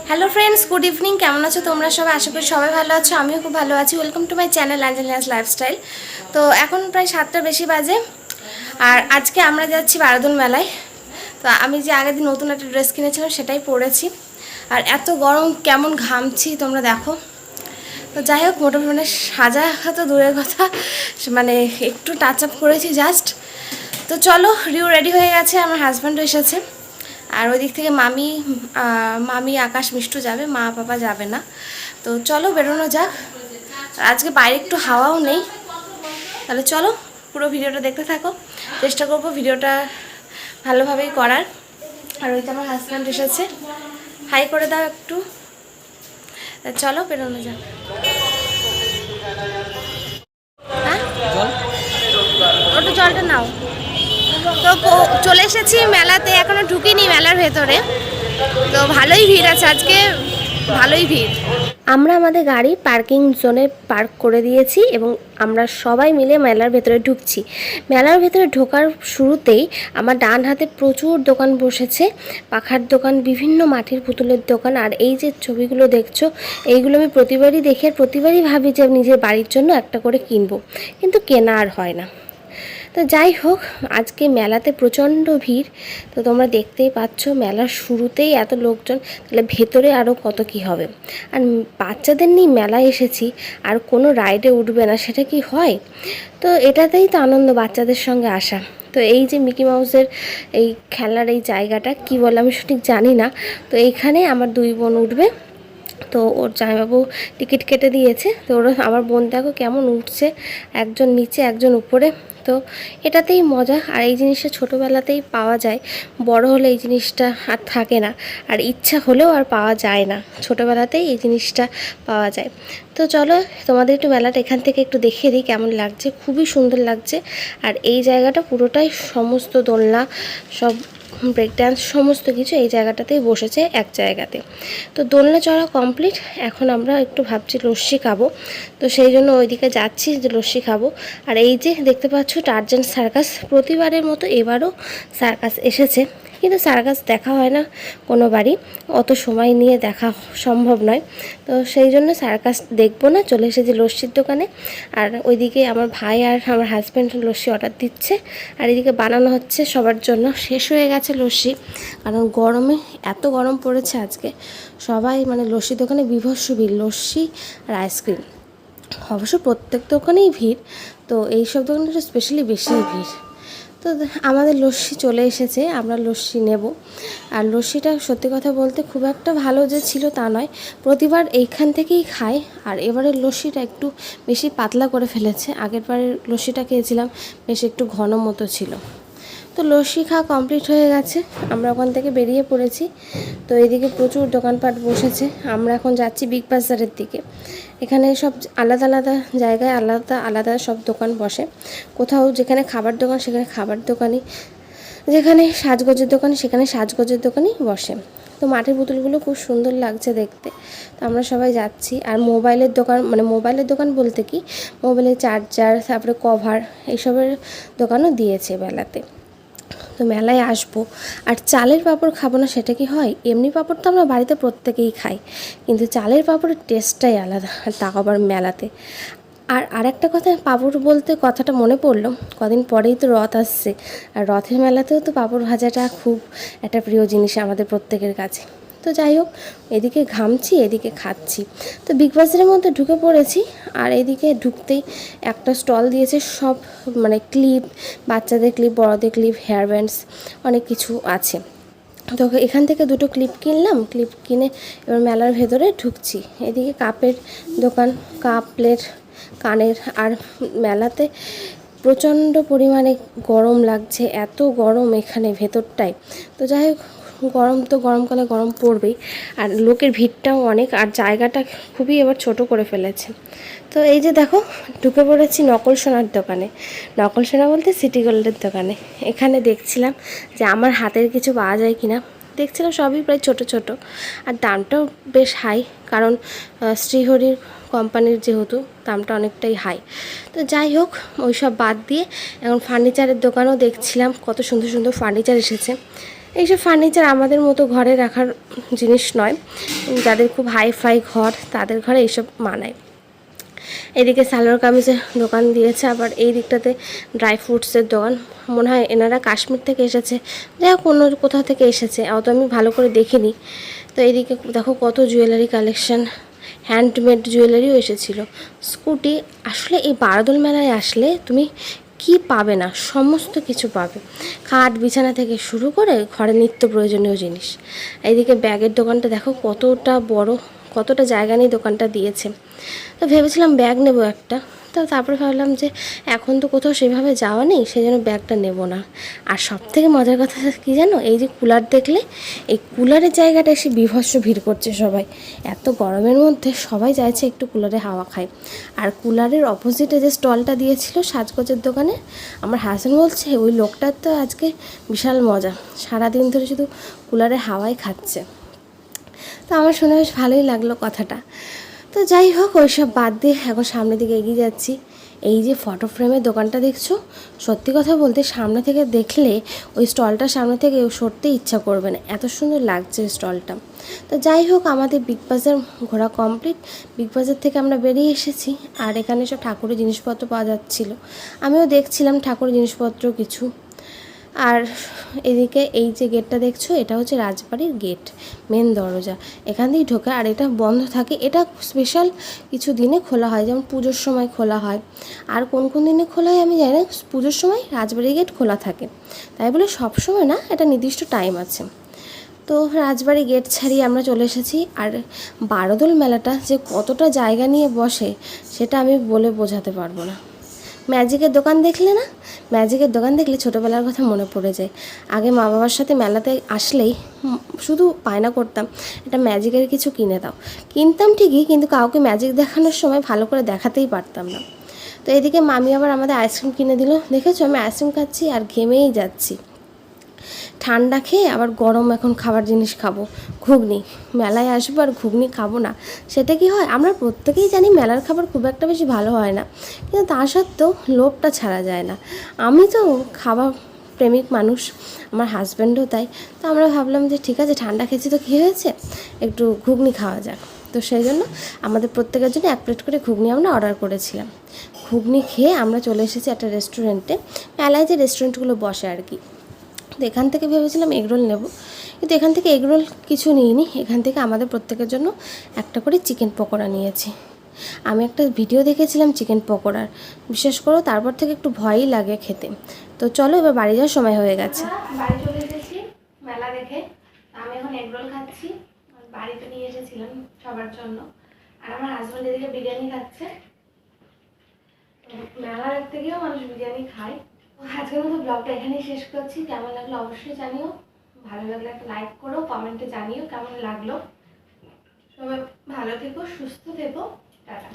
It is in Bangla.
Hello friends, good evening. কেমন আছো তোমরা সবাই? আশা করি সবাই ভালো আছো, আমিও খুব ভালো আছি। Welcome to my channel Angelina's lifestyle. তো এখন প্রায় 7টা বেশি বাজে, আর আজকে আমরা যাচ্ছি বারোদন মেলায়। তো আমি যে আগের দিন নতুন একটা ড্রেস কিনেছিলাম সেটাই পরেছি, আর এত গরম কেমন ঘামছি তোমরা দেখো। তো যাই হোক, মোটামুটি মানে সাজা তো দূরের কথা, মানে একটু টাচ আপ করেছি জাস্ট। তো চলো, রিউ রেডি হয়ে গেছে, আমার হাজব্যান্ডও এসেছে, আর ওই দিক থেকে মামি আকাশ মিষ্টু যাবে, মা বাবা যাবে না। তো চলো বেরোনো যাক। আজকে বাইরে একটু হাওয়াও নেই। তাহলে চলো পুরো ভিডিওটা দেখতে থাকো, চেষ্টা করবো ভিডিওটা ভালোভাবেই করার। আর ওই তো আমার হাজব্যান্ড এসেছে, হাই করে দাও একটু। চলো বেরোনো যাক। হ্যাঁ, ওটা জলটা নাও। তো চলে এসেছি মেলাতে, এখনো ঢুকিনি মেলার ভেতরে। তো ভালোই ভিড় আছে আজকে, ভালোই ভিড়। আমরা আমাদের গাড়ি পার্কিং জোনে পার্ক করে দিয়েছি এবং আমরা সবাই মিলে মেলার ভেতরে ঢুকছি। মেলার ভেতরে ঢোকার শুরুতেই আমার ডান হাতে প্রচুর দোকান বসেছে, পাখার দোকান, বিভিন্ন মাটির পুতুলের দোকান। আর এই যে ছবিগুলো দেখছো, এইগুলো আমি প্রতিবারই দেখি আর প্রতিবারই ভাবি যে নিজের বাড়ির জন্য একটা করে কিনবো, কিন্তু কেনা আর হয় না। তো যাই হোক, আজকে মেলাতে প্রচণ্ড ভিড়। তো তোমরা দেখতেই পাচ্ছ, মেলার শুরুতেই এত লোকজন, তাহলে ভেতরে আরও কত কি হবে। আর বাচ্চাদের নিয়ে মেলায় এসেছি, আর কোনো রাইডে উঠবে না, সেটা কি হয়? তো এটাতেই তো আনন্দ, বাচ্চাদের সঙ্গে আসা। তো এই যে মিকি মাউসের এই খেলার এই জায়গাটা কি বলে আমি সঠিক জানি না। তো এইখানে আমার দুই বোন উঠবে। তো ওর জামাইবাবু টিকিট কেটে দিয়েছে। তো ওরা, আমার বোন দেখো কেমন উঠছে, একজন নিচে একজন উপরে। তো এটাতেই মজা। আর এই জিনিসটা ছোটোবেলাতেই পাওয়া যায়, বড় হলে এই জিনিসটা আর থাকে না, আর ইচ্ছা হলেও আর পাওয়া যায় না। ছোটোবেলাতেই এই জিনিসটা পাওয়া যায়। তো চলো তোমাদের একটু মেলাটা এখান থেকে একটু দেখিয়ে দিই কেমন লাগছে। খুবই সুন্দর লাগছে। আর এই জায়গাটা পুরোটাই সমস্ত দোলনা, সব ব্রেক ডান্স, সমস্ত কিছু এই জায়গাটাতেই বসেছে এক জায়গাতে। তো দোলনা চড়া কমপ্লিট। এখন আমরা একটু ভাবছি লস্যি খাবো, তো সেই জন্য ওইদিকে যাচ্ছি যে লস্যি খাবো। আর এই যে দেখতে পাচ্ছ টারজান সার্কাস, প্রতিবারের মতো এবারও সার্কাস এসেছে, কিন্তু সার্কাস দেখা হয় না কোনো বাড়ি, অত সময় নিয়ে দেখা সম্ভব নয়। তো সেই জন্য সার্কাস দেখবো না, চলে এসেছি লস্যির দোকানে। আর ওইদিকে আমার ভাই আর আমার হাজব্যান্ড লস্যি অর্ডার দিচ্ছে, আর এদিকে বানানো হচ্ছে সবার জন্য। শেষ হয়ে গেছে লস্যি, কারণ গরমে এত গরম পড়েছে আজকে। সবাই মানে লস্যির দোকানে বিভৎস ভিড়, লস্যি আর আইসক্রিম। অবশ্য প্রত্যেক দোকানেই ভিড়, তো এইসব দোকানে একটু স্পেশালি বেশি ভিড়। তো আমাদের লস্যি চলে এসেছে, আমরা লস্যি নেব। আর লস্যিটা সত্যি কথা বলতে খুব একটা ভালো যে ছিল তা নয়, প্রতিবার এইখান থেকেই খাই। আর এবারের লস্যিটা একটু বেশি পাতলা করে ফেলেছে, আগের বারের লস্যিটা খেয়েছিলাম বেশ একটু ঘন মতো ছিল। তো লস্যি খাওয়া কমপ্লিট হয়ে গেছে, আমরা ওখান থেকে বেরিয়ে পড়েছি। তো এদিকে প্রচুর দোকানপাট বসেছে। আমরা এখন যাচ্ছি বিগ বাজারের দিকে। এখানে সব আলাদা আলাদা জায়গায় আলাদা আলাদা সব দোকান বসে। কোথাও যেখানে খাবার দোকান সেখানে খাবার দোকানই, যেখানে সাজগোজের দোকান সেখানে সাজগোজের দোকানই বসে। তো মাটির পুতুলগুলো খুব সুন্দর লাগছে দেখতে। তো আমরা সবাই যাচ্ছি। আর মোবাইলের দোকান, মানে মোবাইলের দোকান বলতে কি, মোবাইলের চার্জার, তারপরে কভার, এইসবের দোকানও দিয়েছে মেলাতে। তো মেলায় আসবো, আর চালের পাঁপড় খাবো না সেটা কি হয়? এমনি পাঁপড় তো আমরা বাড়িতে প্রত্যেকেই খাই, কিন্তু চালের পাঁপড়ের টেস্টটাই আলাদা, আর তাও আবার মেলাতে। আর আরেকটা কথা, পাঁপড় বলতে কথাটা মনে পড়লো, কদিন পরেই তো রথ আসছে, আর রথের মেলাতেও তো পাঁপড় ভাজাটা খুব একটা প্রিয় জিনিস আমাদের প্রত্যেকের কাছে। তো যাই হোক, এদিকে ঘামছি এদিকে খাচ্ছি। তো বিগ বাজারের মধ্যে ঢুকে পড়েছি। আর এদিকে ঢুকতেই একটা স্টল দিয়েছে, সব মানে ক্লিপ, বাচ্চাদের ক্লিপ, বড়দের ক্লিপ, হেয়ার ব্যান্ডস, অনেক কিছু আছে। তো এখান থেকে দুটো ক্লিপ কিনলাম, ক্লিপ কিনে এবার মেলার ভেতরে ঢুকছি। এদিকে কাপের দোকান, কাপ, প্লেট, কানের। আর মেলাতে প্রচণ্ড পরিমাণে গরম লাগছে, এত গরম এখানে ভেতরটায়। তো যাই হোক, গরম তো গরমকালে গরম পড়বেই, আর লোকের ভিড়টাও অনেক, আর জায়গাটা খুবই এবার ছোট করে ফেলেছে। তো এই যে দেখো, ঢুকে পড়েছি নকল সোনার দোকানে। নকল সোনা বলতে সিটি গোল্ডের দোকানে। এখানে দেখছিলাম যে আমার হাতের কিছু পাওয়া যায় কিনা, দেখছিলাম সবই প্রায় ছোট ছোট, আর দামটাও বেশ হাই, কারণ শ্রীহরির কোম্পানির যেহেতু, দামটা অনেকটাই হাই। তো যাই হোক, ওই সব বাদ দিয়ে এখন ফার্নিচারের দোকানও দেখছিলাম, কত সুন্দর সুন্দর ফার্নিচার এসেছে। এইসব ফার্নিচার আমাদের মতো ঘরে রাখার জিনিস নয়, যাদের খুব হাই ফাই ঘর তাদের ঘরে এইসব মানায়। এদিকে সালোয়ার কামিজের দোকান দিয়েছে, আবার এই দিকটাতে ড্রাই ফ্রুটসের দোকান। মনে হয় এনারা কাশ্মীর থেকে এসেছে, যাই হোক অন্য কোথাও থেকে এসেছে, অত আমি ভালো করে দেখিনি। তো এইদিকে দেখো কত জুয়েলারি কালেকশন, হ্যান্ডমেড জুয়েলারিও এসেছিল। স্কুটি, আসলে এই বারদোল মেলায় আসলে তুমি কি পাবে না, সমস্ত কিছু পাবে, খাট বিছানা থেকে শুরু করে ঘরে নিত্য প্রয়োজনীয় জিনিস। এইদিকে ব্যাগের দোকানটা দেখো কতটা বড়, কতটা জায়গা নিয়ে দোকানটা দিয়েছে। তো ভেবেছিলাম ব্যাগ নেব একটা, তো তারপরে ভাবলাম যে এখন তো কোথাও সেভাবে যাওয়া নেই, সেই জন্য ব্যাগটা নেব না। আর সবথেকে মজার কথা কী জানো, এই যে কুলার দেখলে, এই কুলারের জায়গাটা এসে বীভৎস ভিড় করছে সবাই। এত গরমের মধ্যে সবাই চাইছে একটু কুলারে হাওয়া খায়। আর কুলারের অপোজিটে যে স্টলটা দিয়েছিল সাজগোজের দোকানে, আমার হাজব্যান্ড বলছে ওই লোকটার তো আজকে বিশাল মজা, সারাদিন ধরে শুধু কুলারে হাওয়াই খাচ্ছে। তো আমার শুনে বেশ ভালোই লাগলো কথাটা। তো যাই হোক, ওইসব বাদ দিয়ে এখন সামনের দিকে এগিয়ে যাচ্ছি। এই যে ফটো ফ্রেমের দোকানটা দেখছো, সত্যি কথা বলতে সামনে থেকে দেখলে ওই স্টলটার সামনে থেকে সরতে ইচ্ছা করবে না, এত সুন্দর লাগছে স্টলটা। তো যাই হোক, আমাদের বিগ বাজার ঘোরা কমপ্লিট। বিগ বাজার থেকে আমরা বেরিয়ে এসেছি, আর এখানে সব ঠাকুরের জিনিসপত্র পাওয়া যাচ্ছিল, আমিও দেখছিলাম ঠাকুরের জিনিসপত্র কিছু। আর এদিকে এই যে গেটটা দেখছো, এটা হচ্ছে রাজবাড়ির গেট, মেন দরজা, এখান দিয়েই ঢোকে। আর এটা বন্ধ থাকে, এটা স্পেশাল কিছু দিনে খোলা হয়, যেমন পুজোর সময় খোলা হয়। আর কোন কোন দিনে খোলা হয় আমি জানি না, পুজোর সময় রাজবাড়ির গেট খোলা থাকে, তাই বলে সব সময় না, এটা নির্দিষ্ট টাইম আছে। তো রাজবাড়ি গেট ছাড়িয়ে আমরা চলে এসেছি। আর বারদোল মেলাটা যে কতটা জায়গা নিয়ে বসে সেটা আমি বলে বোঝাতে পারবো না। ম্যাজিকের দোকান দেখলে না, ম্যাজিকের দোকান দেখলে ছোটোবেলার কথা মনে পড়ে যায়। আগে মা বাবার সাথে মেলাতে আসলেই শুধু বায়না করতাম এটা ম্যাজিকের কিছু কিনে দাও, কিনতাম ঠিকই, কিন্তু কাউকে ম্যাজিক দেখানোর সময় ভালো করে দেখাতেই পারতাম না। তো এদিকে মামি আবার আমাদের আইসক্রিম কিনে দিল, দেখেছো আমি আইসক্রিম খাচ্ছি আর ঘেমেই যাচ্ছি। ঠান্ডা খেয়ে আবার গরম এখন খাবার জিনিস খাবো, ঘুগনি। মেলায় আসবো আর ঘুগনি খাবো না, সেটা কি হয়? আমরা প্রত্যেকেই জানি মেলার খাবার খুব একটা বেশি ভালো হয় না, কিন্তু তা সত্ত্বেও লোভটা ছাড়া যায় না। আমি তো খাবার প্রেমিক মানুষ, আমার হাজব্যান্ডও তাই। তো আমরা ভাবলাম যে ঠিক আছে, ঠান্ডা খেয়েছি তো কী হয়েছে, একটু ঘুগনি খাওয়া যাক। তো সেই জন্য আমাদের প্রত্যেকের জন্য 1 প্লেট করে ঘুগনি আমরা অর্ডার করেছিলাম। ঘুগনি খেয়ে আমরা চলে এসেছি একটা রেস্টুরেন্টে, মেলায় যে রেস্টুরেন্টগুলো বসে আর কি। তো এখান থেকে ভেবেছিলাম এগরোল নেব, কিন্তু এখান থেকে এগরোল কিছু নিইনি, এখান থেকে আমাদের প্রত্যেকের জন্য একটা করে চিকেন পকোড়া নিয়েছি। আমি একটা ভিডিও দেখেছিলাম চিকেন পকোড়ার, বিশেষ করে তারপর থেকে একটু ভয়ই লাগে খেতে। তো চলো এবার বাড়ি যাওয়ার সময় হয়ে গেছে। বাড়ি চলে এসেছি মেলা দেখে, আমি এখন এগরোল খাচ্ছি, বাড়িতে নিয়ে এসেছিলাম সবার জন্য। আর আমার হাজব্যান্ড এদিকে বিরিয়ানি খাচ্ছে। মেলা দেখতে গিয়েও মানুষ বিরিয়ানি খায়। আজকের মতো ব্লগটা এখানেই শেষ করছি। কেমন লাগলো অবশ্যই জানিও, ভালো লাগলে একটা লাইক করো, কমেন্টে জানিও কেমন লাগলো। সবাই ভালো থেকো, সুস্থ থেকো, টাটা।